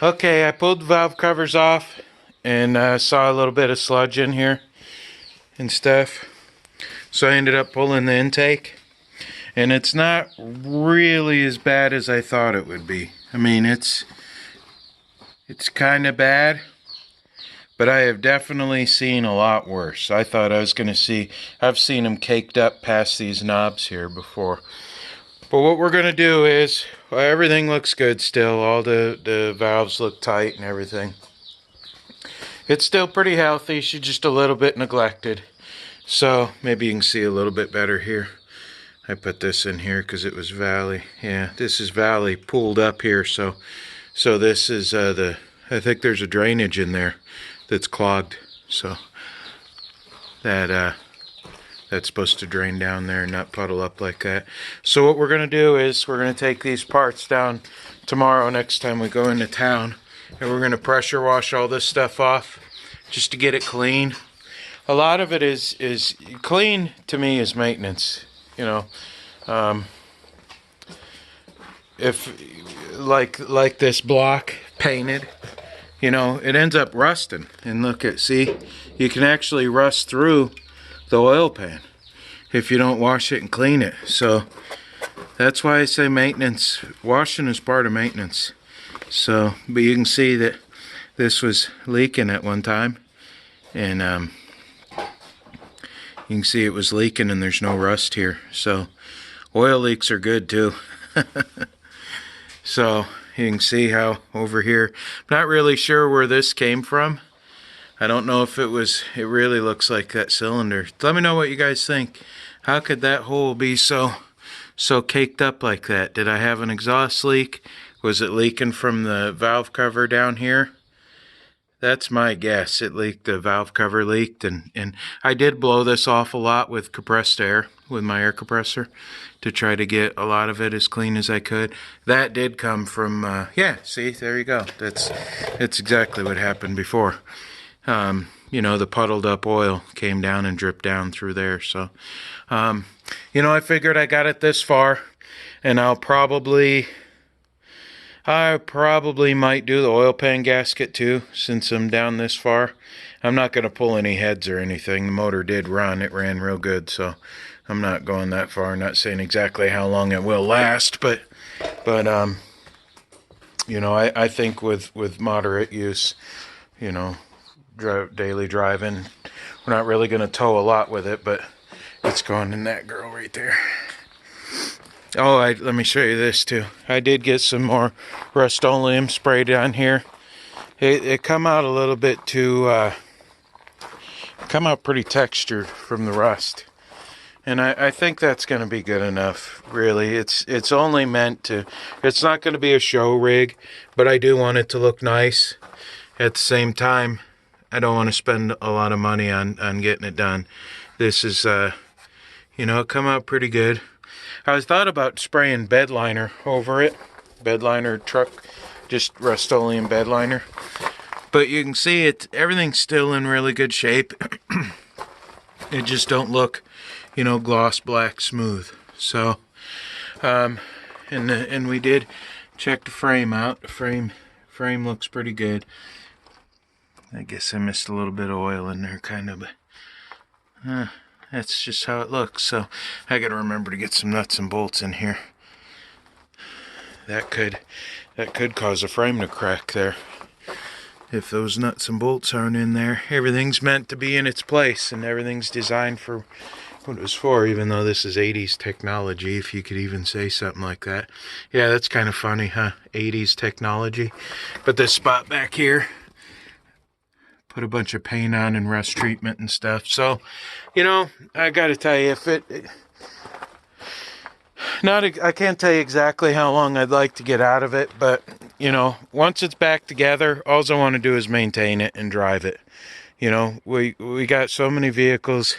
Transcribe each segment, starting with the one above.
Okay, I pulled the valve covers off and saw a little bit of sludge in here and stuff. So I ended up pulling the intake. And it's not really as bad as I thought it would be. I mean, it's kind of bad, but I have definitely seen a lot worse. I thought I was going to see, I've seen them caked up past these knobs here before. But what we're going to do is, well, everything looks good still. All the valves look tight and everything. It's still pretty healthy. She's just a little bit neglected. So maybe you can see a little bit better here. I put this in here because it was valley. Yeah, this is valley pulled up here. So this is I think there's a drainage in there that's clogged. So that's supposed to drain down there and not puddle up like that. So what we're going to do is we're going to take these parts down tomorrow next time we go into town. And we're going to pressure wash all this stuff off just to get it clean. A lot of it is clean to me is maintenance. You know, if like this block painted, you know, it ends up rusting. And look at, see, you can actually rust through the oil pan if you don't wash it and clean it. So that's why I say maintenance. Washing is part of maintenance. So, but you can see that this was leaking at one time, and you can see it was leaking and there's no rust here. So oil leaks are good too. So you can see how over here, I'm not really sure where this came from. I don't know if it really looks like that cylinder. Let me know what you guys think. How could that hole be so caked up like that? Did I have an exhaust leak? Was it leaking from the valve cover down here? That's my guess. It leaked, the valve cover leaked, and I did blow this off a lot with compressed air, with my air compressor, to try to get a lot of it as clean as I could. That did come from, yeah, see, there you go. That's exactly what happened before. You know, the puddled up oil came down and dripped down through there. So, you know, I figured I got it this far, and I probably might do the oil pan gasket too, since I'm down this far. I'm not going to pull any heads or anything. The motor did run. It ran real good, so I'm not going that far. I'm not saying exactly how long it will last, but you know, I think with moderate use, you know, daily driving, we're not really going to tow a lot with it, but it's going in that girl right there. Oh, let me show you this too. I did get some more Rust-Oleum sprayed on here. It come out a little bit too, come out pretty textured from the rust. And I think that's going to be good enough, really. It's only meant to, it's not going to be a show rig, but I do want it to look nice. At the same time, I don't want to spend a lot of money on getting it done. This is, you know, it come out pretty good. I was thought about spraying bed liner over it. Bed liner truck, just Rust-Oleum bed liner. But you can see everything's still in really good shape. It just don't look, you know, gloss black smooth. So, and we did check the frame out. The frame looks pretty good. I guess I missed a little bit of oil in there, kind of. That's just how it looks. So I got to remember to get some nuts and bolts in here. That could cause a frame to crack there. If those nuts and bolts aren't in there, everything's meant to be in its place, and everything's designed for what it was for, even though this is 80s technology, if you could even say something like that. Yeah, that's kind of funny, huh? 80s technology. But this spot back here, put a bunch of paint on and rust treatment and stuff. So, you know, I gotta tell you, I can't tell you exactly how long I'd like to get out of it, but, you know, once it's back together, all I want to do is maintain it and drive it. You know, we got so many vehicles.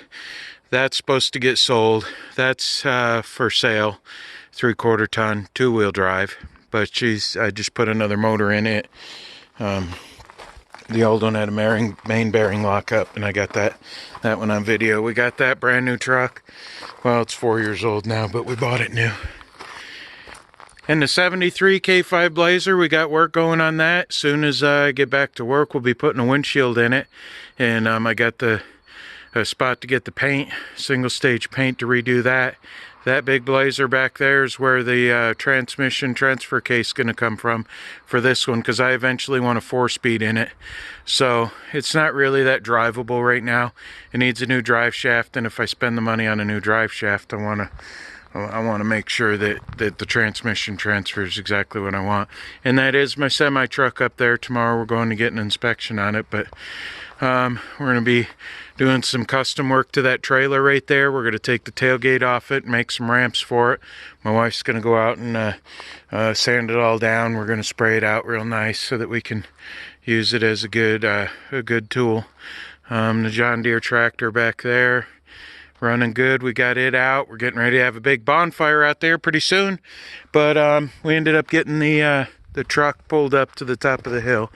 That's supposed to get sold. That's for sale, 3/4 ton, 2-wheel drive. But I just put another motor in it. The old one had a main bearing lockup, and I got that one on video. We got that brand new truck. Well, it's 4 years old now, but we bought it new. And the 73 K5 Blazer, we got work going on that. As soon as I get back to work, we'll be putting a windshield in it. And I got the spot to get the paint, single stage paint, to redo that. That big Blazer back there is where the transmission transfer case is going to come from for this one, because I eventually want a 4-speed in it. So it's not really that drivable right now. It needs a new drive shaft, and if I spend the money on a new drive shaft, I want to make sure that the transmission transfers exactly what I want. And that is my semi-truck up there. Tomorrow we're going to get an inspection on it, but we're going to be doing some custom work to that trailer right there. We're going to take the tailgate off it and make some ramps for it. My wife's going to go out and sand it all down. We're going to spray it out real nice so that we can use it as a good tool. The John Deere tractor back there, running good. We got it out. We're getting ready to have a big bonfire out there pretty soon. But we ended up getting the truck pulled up to the top of the hill.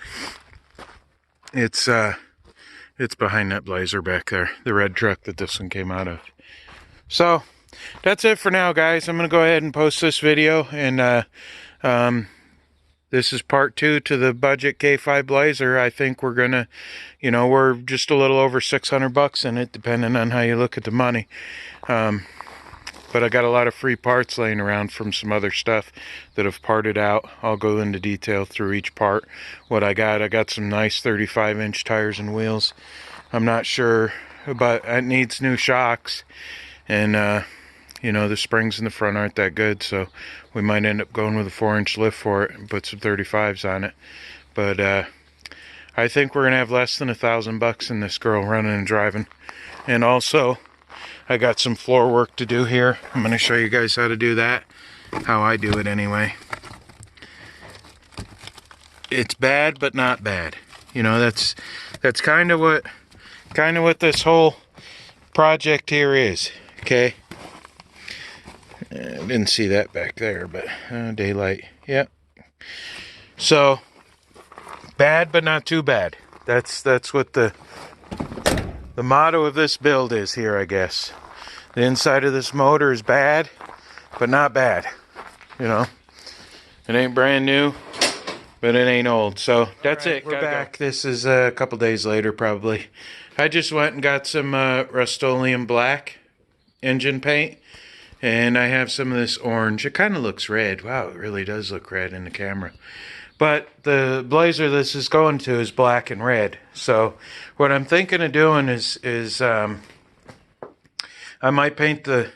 It's behind that Blazer back there, the red truck that this one came out of. So that's it for now, guys. I'm going to go ahead and post this video, and this is part 2 to the budget K5 Blazer. I think we're going to, we're just a little over $600 in it, depending on how you look at the money. But I got a lot of free parts laying around from some other stuff that have parted out. I'll go into detail through each part. What I got some nice 35-inch tires and wheels. I'm not sure, but it needs new shocks. And, the springs in the front aren't that good, so we might end up going with a 4-inch lift for it and put some 35s on it. But I think we're going to have less than $1,000 in this girl running and driving. And also, I got some floor work to do here. I'm going to show you guys how to do that. How I do it anyway. It's bad, but not bad. That's kind of what this whole project here is. Okay. I didn't see that back there, but daylight. Yep. So bad, but not too bad. That's what the motto of this build is here, I guess. The inside of this motor is bad, but not bad. It ain't brand new, but it ain't old. So that's it. We're back. Go. This is a couple days later, probably. I just went and got some Rust-Oleum black engine paint, and I have some of this orange. It kind of looks red. Wow, it really does look red in the camera. But the Blazer this is going to is black and red. So what I'm thinking of doing is I might paint I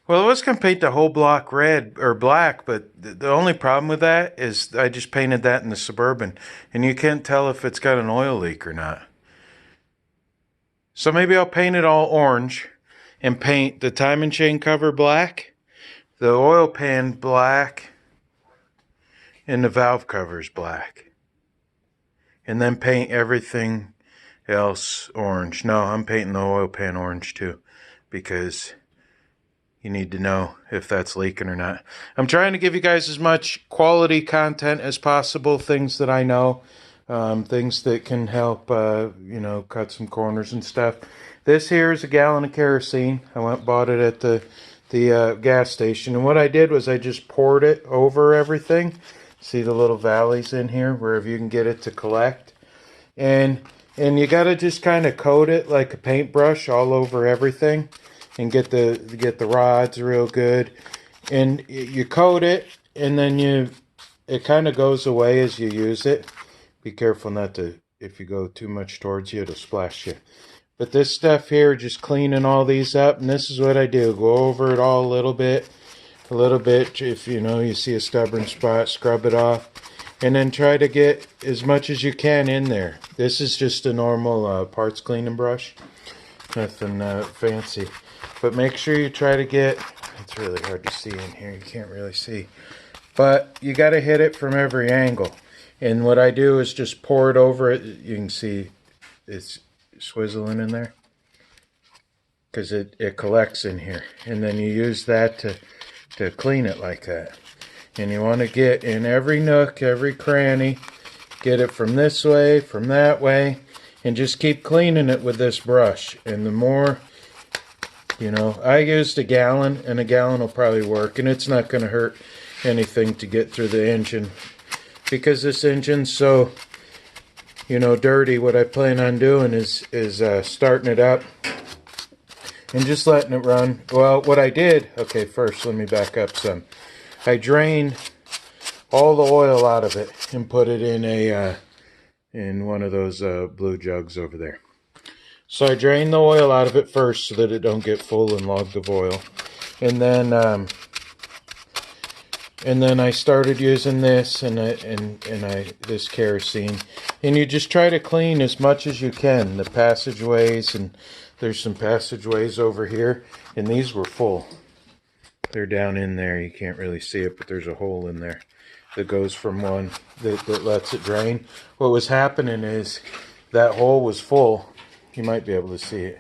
was going to paint the whole block red or black, but the only problem with that is I just painted that in the Suburban, and you can't tell if it's got an oil leak or not. So maybe I'll paint it all orange and paint the timing chain cover black, the oil pan black, and the valve covers black. And then paint everything else orange. No, I'm painting the oil pan orange too, because you need to know if that's leaking or not. I'm trying to give you guys as much quality content as possible, things that I know, things that can help, cut some corners and stuff. This here is a gallon of kerosene. I went and bought it at the gas station. And what I did was I just poured it over everything. See the little valleys in here, wherever you can get it to collect. And you got to just kind of coat it like a paintbrush all over everything. And get the rods real good, and you coat it, and then it kind of goes away as you use it. Be careful not to, if you go too much towards you, it'll splash you. But this stuff here, just cleaning all these up, and this is what I do: go over it all a little bit. If you see a stubborn spot, scrub it off, and then try to get as much as you can in there. This is just a normal parts cleaning brush, nothing fancy. But make sure you try to get, it's really hard to see in here, you can't really see. But you got to hit it from every angle. And what I do is just pour it over it. You can see it's swizzling in there, because it collects in here. And then you use that to clean it like that. And you want to get in every nook, every cranny, get it from this way, from that way, and just keep cleaning it with this brush. And the more, I used a gallon, and a gallon will probably work, and it's not going to hurt anything to get through the engine. Because this engine's so, dirty, what I plan on doing is starting it up and just letting it run. Well, what I did, okay, first let me back up some. I drained all the oil out of it and put it in one of those blue jugs over there. So I drained the oil out of it first so that it don't get full and logged of oil. And then I started using this and this kerosene. And you just try to clean as much as you can the passageways, and there's some passageways over here, and these were full. They're down in there. You can't really see it, but there's a hole in there that goes from one that lets it drain. What was happening is that hole was full. You might be able to see it.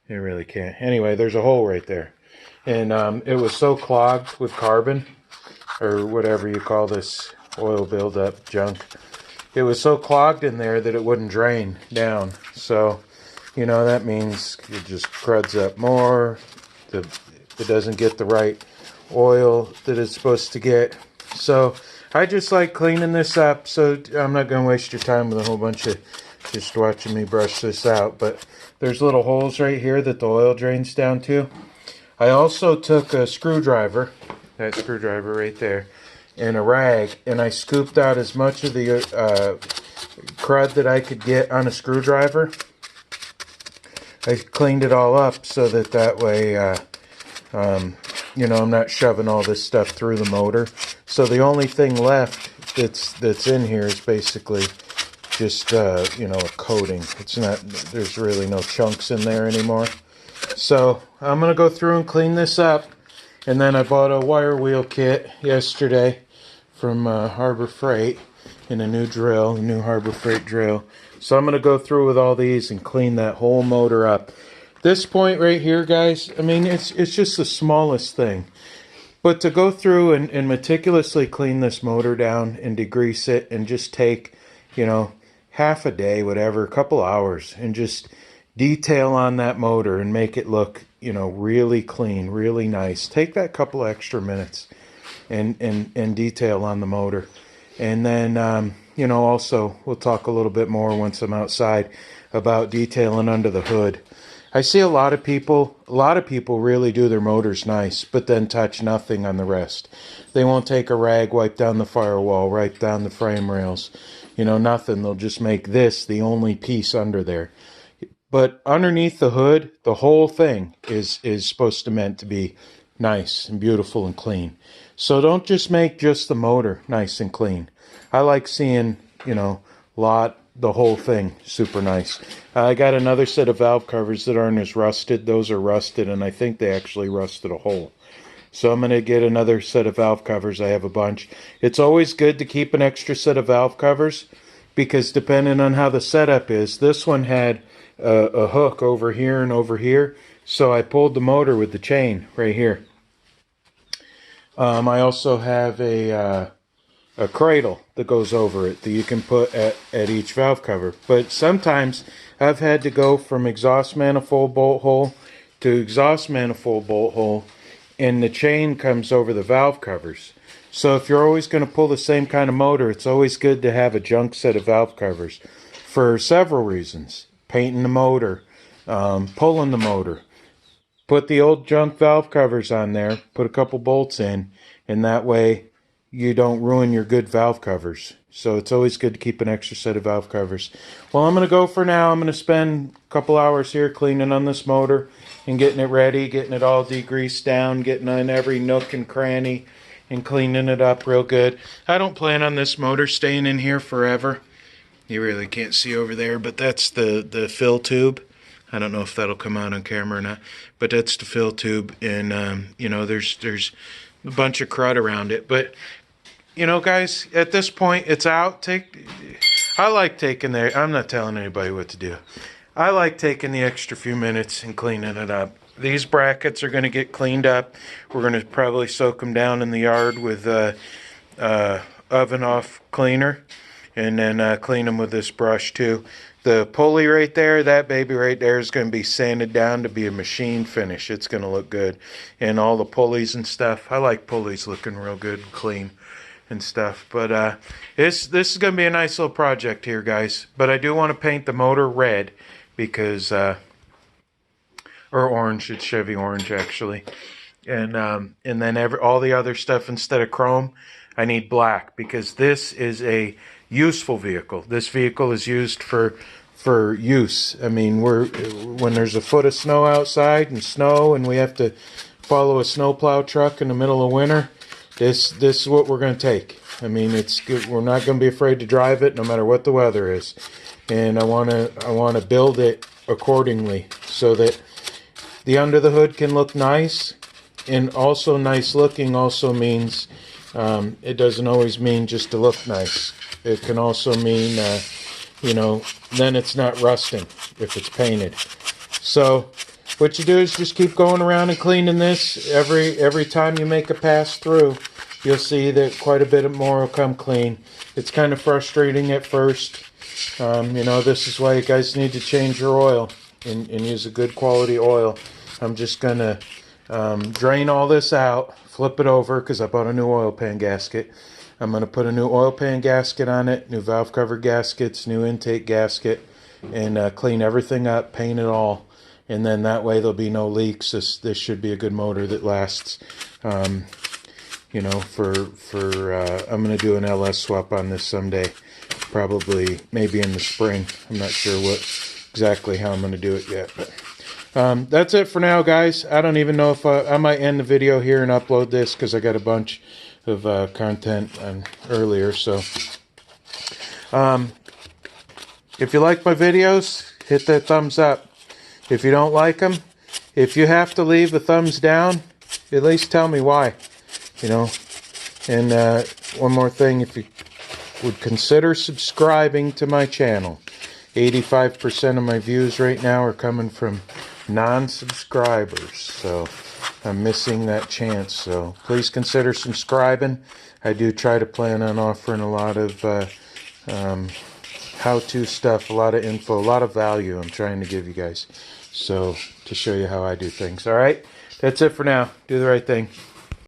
You really can't. Anyway, there's a hole right there. And it was so clogged with carbon, or whatever you call this oil buildup junk. It was so clogged in there that it wouldn't drain down. So, that means it just cruds up more. It doesn't get the right oil that it's supposed to get. So I just like cleaning this up, so I'm not going to waste your time with a whole bunch of just watching me brush this out. But there's little holes right here that the oil drains down to. I also took a screwdriver, that screwdriver right there, and a rag, and I scooped out as much of the crud that I could get on a screwdriver. I cleaned it all up so that way, I'm not shoving all this stuff through the motor. So the only thing left that's in here is basically just, a coating. It's not, there's really no chunks in there anymore. So I'm going to go through and clean this up. And then I bought a wire wheel kit yesterday from Harbor Freight and a new Harbor Freight drill. So I'm going to go through with all these and clean that whole motor up. This point right here, guys, I mean, it's just the smallest thing. But to go through and meticulously clean this motor down and degrease it and just take, half a day, whatever, a couple hours, and just detail on that motor and make it look, really clean, really nice. Take that couple extra minutes and detail on the motor. And then, also we'll talk a little bit more once I'm outside about detailing under the hood. I see a lot of people really do their motors nice, but then touch nothing on the rest. They won't take a rag, wipe down the firewall, wipe down the frame rails, nothing. They'll just make this the only piece under there. But underneath the hood, the whole thing is supposed to meant to be nice and beautiful and clean. So don't just make just the motor nice and clean. I like seeing, the whole thing super nice. I got another set of valve covers that aren't as rusted. Those are rusted, and I think they actually rusted a hole. So I'm going to get another set of valve covers. I have a bunch. It's always good to keep an extra set of valve covers because depending on how the setup is, this one had a hook over here and over here. So I pulled the motor with the chain right here. I also have a cradle that goes over it that you can put at each valve cover. But sometimes I've had to go from exhaust manifold bolt hole to exhaust manifold bolt hole, and the chain comes over the valve covers. So if you're always going to pull the same kind of motor, it's always good to have a junk set of valve covers for several reasons. Painting the motor, pulling the motor. Put the old junk valve covers on there, put a couple bolts in, and that way you don't ruin your good valve covers. So it's always good to keep an extra set of valve covers. Well, I'm going to go for now. I'm going to spend a couple hours here cleaning on this motor and getting it ready, getting it all degreased down, getting in every nook and cranny and cleaning it up real good. I don't plan on this motor staying in here forever. You really can't see over there, but that's the fill tube. I don't know if that'll come out on camera or not, but that's the fill tube, and there's a bunch of crud around it. But guys, at this point, it's out. I like taking I'm not telling anybody what to do. I like taking the extra few minutes and cleaning it up. These brackets are going to get cleaned up. We're going to probably soak them down in the yard with oven off cleaner, and then clean them with this brush too. The pulley right there, that baby right there is going to be sanded down to be a machine finish. It's going to look good. And all the pulleys and stuff. I like pulleys looking real good and clean and stuff. But this is going to be a nice little project here, guys. But I do want to paint the motor red because, or orange. It's Chevy orange, actually. And then all the other stuff, instead of chrome, I need black because this is a useful vehicle. This vehicle is used for use. I mean, when there's a foot of snow outside and we have to follow a snowplow truck in the middle of winter, this is what we're going to take. I mean, it's good. We're not going to be afraid to drive it no matter what the weather is. And I want to build it accordingly so that the under the hood can look nice. And also nice looking also means it doesn't always mean just to look nice. It can also mean, then it's not rusting if it's painted. So what you do is just keep going around and cleaning this. Every time you make a pass through, you'll see that quite a bit more will come clean. It's kind of frustrating at first. This is why you guys need to change your oil and use a good quality oil. I'm just going to drain all this out, flip it over because I bought a new oil pan gasket. I'm going to put a new oil pan gasket on it, new valve cover gaskets, new intake gasket, and clean everything up, paint it all, and then that way there'll be no leaks. This should be a good motor that lasts. I'm going to do an LS swap on this someday, probably maybe in the spring. I'm not sure exactly how I'm going to do it yet, but that's it for now, guys. I don't even know if I might end the video here and upload this because I got a bunch of content earlier. So if you like my videos, hit that thumbs up. If you don't like them, if you have to leave a thumbs down, at least tell me why. And one more thing, if you would consider subscribing to my channel. 85% of my views right now are coming from non-subscribers, so I'm missing that chance. So please consider subscribing. I do try to plan on offering a lot of how-to stuff, a lot of info, a lot of value I'm trying to give you guys, so to show you how I do things. All right, that's it for now. Do the right thing.